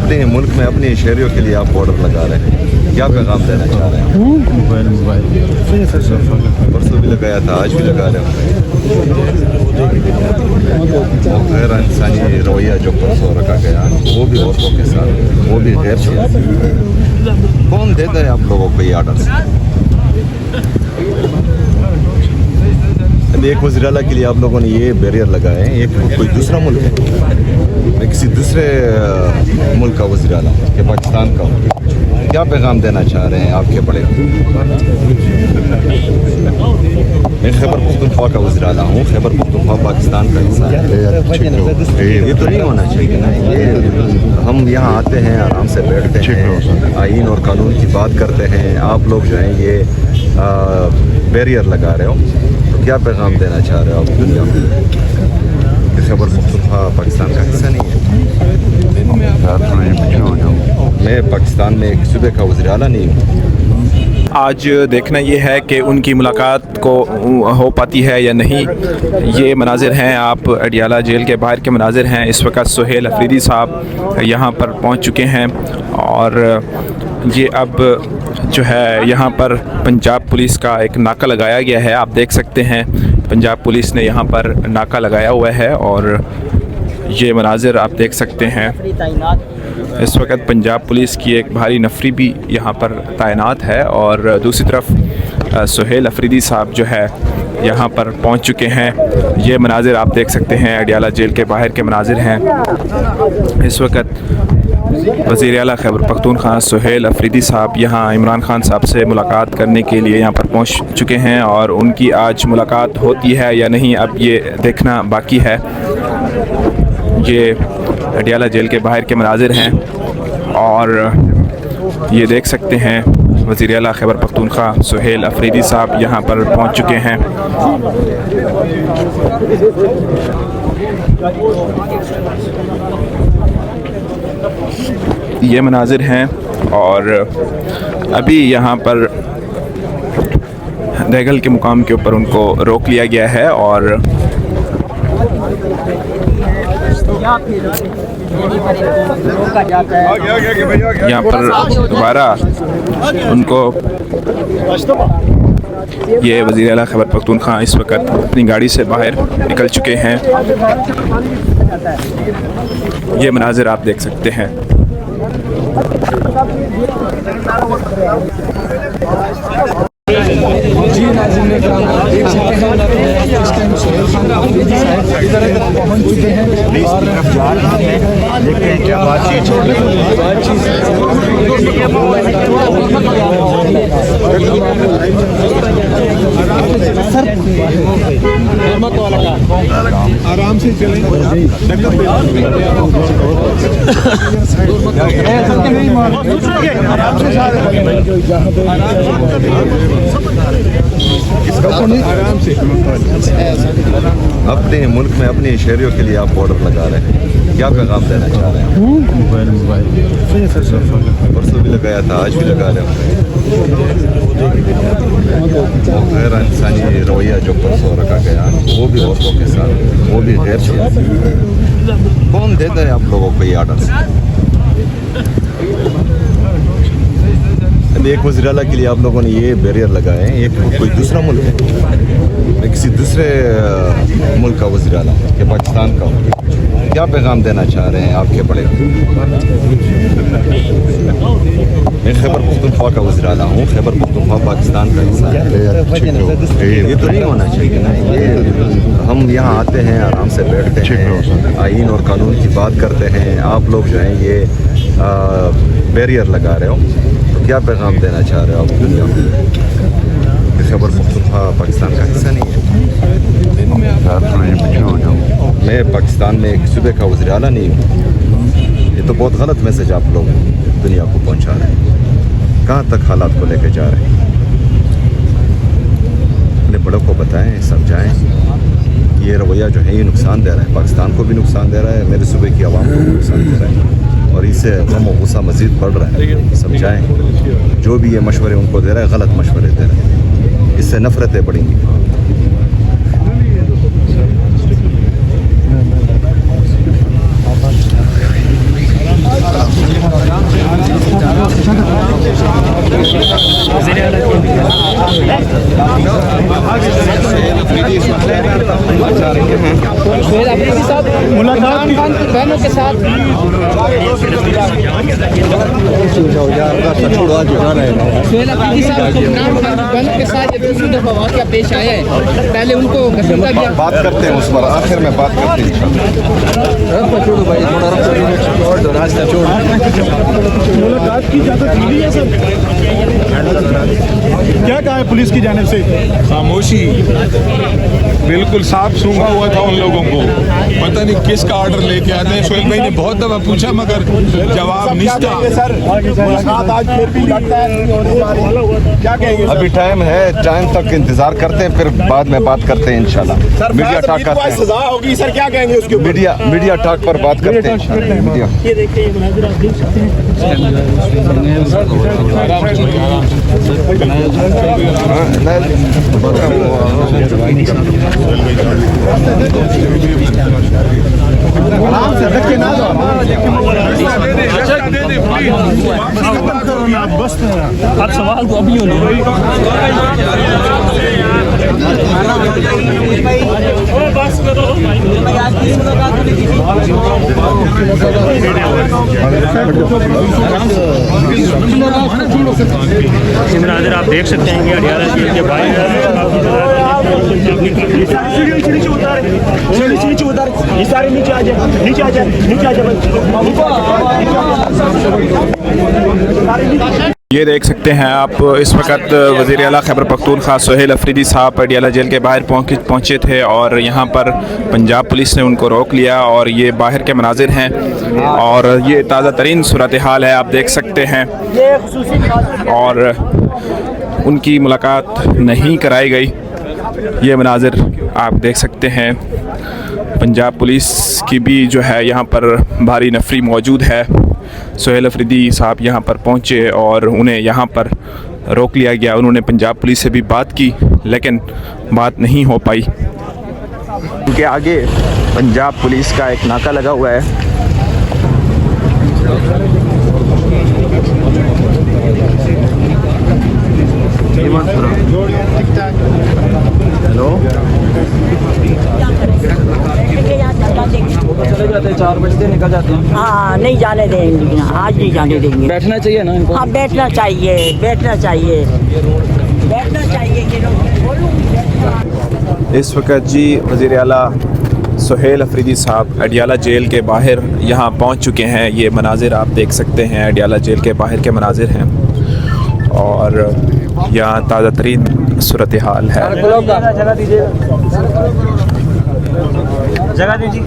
अपने मुल्क में अपने शहरियों के लिए आप बॉर्डर लगा रहे हैं, क्या पैगाम देना चाह रहे हैं? परसों भी लगाया था, आज भी लगा रहे हो। गैर इंसानी रवैया जो परसों रखा गया वो भी औरतों के साथ, वो भी गैर सियासी। कौन देता है आप लोगों को ये आर्डर? एक वज़ीर-ए-आला के लिए आप लोगों ने ये बैरियर लगाए हैं, ये कोई दूसरा मुल्क है, मैं किसी दूसरे मुल्क का वज़ीर-ए-आला हूँ कि पाकिस्तान का हूँ, क्या पैगाम देना चाह रहे हैं आपके बड़े? मैं खैबर पख्तूनख्वा का वज़ीर-ए-आला हूँ, खैबर पख्तूनख्वा पाकिस्तान का हिस्सा है। ये तो नहीं होना चाहिए ना, ये हम यहाँ आते हैं, आराम से बैठते हैं, आईन और कानून की बात करते हैं, आप लोग जो हैं ये बैरियर लगा रहे हो, तो क्या पैगाम देना चाह रहे हो आप दुनिया को? खैबर पख्तूनख्वा पाकिस्तान का हिस्सा नहीं है। मैं पाकिस्तान में एक सूबे का वज़ीर-ए-आला नहीं हूँ। आज देखना ये है कि उनकी मुलाकात को हो पाती है या नहीं। ये मनाजिर हैं, आप अडियाला जेल के बाहर के मनाजिर हैं। इस वक्त सुहेल अफरीदी साहब यहाँ पर पहुँच चुके हैं और ये अब जो है यहाँ पर पंजाब पुलिस का एक नाका लगाया गया है। आप देख सकते हैं पंजाब पुलिस ने यहाँ पर नाका लगाया हुआ है और ये मनाजिर आप देख सकते हैं। इस वक्त पंजाब पुलिस की एक भारी नफरी भी यहाँ पर तैनात है और दूसरी तरफ सुहेल अफरीदी साहब जो है यहाँ पर पहुँच चुके हैं। ये मनाजिर आप देख सकते हैं, अडियाला जेल के बाहर के मनाजिर हैं। इस वक्त वज़ीर-ए-आला खैबर पख्तूनख्वा सुहेल अफरीदी साहब यहाँ इमरान खान साहब से मुलाकात करने के लिए यहाँ पर पहुँच चुके हैं और उनकी आज मुलाकात होती है या नहीं, अब ये देखना बाकी है। ये अडियाला जेल के बाहर के मनाजिर हैं और ये देख सकते हैं वज़ीर-ए-आला खैबर पख्तूनख्वा सुहेल अफरीदी साहब यहाँ पर पहुँच चुके हैं। ये मनाजिर हैं और अभी यहाँ पर दहगल के मुकाम के ऊपर उनको रोक लिया गया है और यहाँ पर दोबारा उनको ये वज़ीर-ए-आला खैबर पख्तूनख्वा इस वक्त अपनी गाड़ी से बाहर निकल चुके हैं। ये मनाजिर आप देख सकते हैं। जी नाज़रीन इकराम देख सकते हैं इस टाइम सुहेल खान अफरीदी साहब इधर पहुंच चुके हैं और जा रहे हैं। देखते हैं क्या बातचीत आराम से चलें। अपने मुल्क में अपने शहरियों के लिए आप बॉर्डर लगा रहे हैं, क्या पैगाम देना चाह रहे हैं? परसों भी लगाया था, आज भी लगा रहे हो। गैर इंसानी रवैया जो परसों रखा गया वो भी औरतों के साथ, वो भी गैर सियासी। कौन देता है आप लोगों को ये आर्डर? एक वज़ीर-ए-आला के लिए आप लोगों ने ये बैरियर लगाए हैं, ये कोई दूसरा मुल्क है, मैं किसी दूसरे मुल्क का वज़ीर-ए-आला हूँ कि पाकिस्तान का हूँ, क्या पैगाम देना चाह रहे हैं आपके बड़े? मैं खैबर पख्तूनख्वा का वज़ीर-ए-आला हूँ, खैबर पख्तूनख्वा पाकिस्तान का हिस्सा है। ये तो नहीं होना चाहिए ना, ये हम यहाँ आते हैं, आराम से बैठते हैं, आईन और कानून की बात करते हैं, आप लोग जो हैं ये बैरियर लगा रहे हो, तो क्या पैगाम देना चाह रहे हो आप दुनिया को? खैबर पख्तूनख्वा पाकिस्तान का हिस्सा नहीं है। मैं पाकिस्तान में एक सूबे का वज़ीर-ए-आला नहीं हूँ। ये तो बहुत गलत मैसेज आप लोग दुनिया को पहुँचा रहे हैं। कहाँ तक हालात को लेकर जा रहे हैं? अपने बड़ों को बताएं, समझाएं। ये रवैया जो है ये नुकसान दे रहा है, पाकिस्तान को भी नुकसान दे रहा है, मेरे सूबे की आवाम को भी नुकसान दे रहा है और इससे गम और गुस्सा मज़ीद बढ़ रहा है। समझाएं, जो भी ये मशवरे उनको दे रहा है गलत मशवरे दे रहा है, इससे नफ़रतें बढ़ेंगी। सुहेल अफरीदी साहब इमरान खान की बहनों के साथ सुहेल अफरीदी साहब इमरान खान की बहनों के साथ ये दूसरी दफा वाक़या पेश आया है। पहले उनको घसीटा गया। बात करते हैं उस पर, आखिर में बात करते हैं मुलाकात की इजाजत मिली है सर? क्या कहा है पुलिस की जानिब से? खामोशी, बिल्कुल साफ सूंघा हुआ था उन लोगों को। पता नहीं किसका ऑर्डर लेके आते हैं। सोहेल भाई ने बहुत दफा पूछा मगर जवाब नहीं था। सर मुलाकात आज फिर भी लगता है क्या कहेंगे? अभी टाइम है, टाइम तक इंतजार करते हैं, फिर बाद में बात करते हैं इंशाल्लाह। मीडिया टॉक करते हैं, सजा होगी सर, क्या कहेंगे उसके ऊपर? मीडिया टॉक पर बात करते हैं इंशाल्लाह। मीडिया ये देखते हैं मुनाजिर, आप देख सकते हैं। आराम से रखिए ना, बस आप सवाल को अभी मुनाजिर आप देख सकते हैं कि अडियाला जेल के बाहर ये देख सकते हैं आप, इस वक्त वज़ीर आला खैबर पख्तूनख्वा सुहेल अफरीदी साहब अडियाला जेल के बाहर पहुंचे थे और यहाँ पर पंजाब पुलिस ने उनको रोक लिया और ये बाहर के मनाजिर हैं और ये ताज़ा तरीन सूरत हाल है, आप देख सकते हैं। और उनकी मुलाकात नहीं कराई गई, ये मनाजिर आप देख सकते हैं। पंजाब पुलिस की भी जो है यहाँ पर भारी नफरी मौजूद है। सुहेल अफरीदी साहब यहाँ पर पहुँचे और उन्हें यहाँ पर रोक लिया गया। उन्होंने पंजाब पुलिस से भी बात की लेकिन बात नहीं हो पाई। उनके आगे पंजाब पुलिस का एक नाका लगा हुआ है। हेलो, चले जाते हैं 4 बजे निकल जाते हैं। हाँ नहीं जाने देंगे, आज नहीं जाने देंगे। बैठना चाहिए ना इनको। हाँ बैठना चाहिए, बैठना चाहिए, बैठना चाहिए। इस वक्त जी वज़ीर आला सुहेल अफरीदी साहब अडियाला जेल के बाहर यहाँ पहुँच चुके हैं। ये मनाजिर आप देख सकते हैं, अडियाला जेल के बाहर के मनाजिर हैं और यहाँ ताज़ा तरीन सूरत हाल है। जगह दीजिए, जगह दीजिए।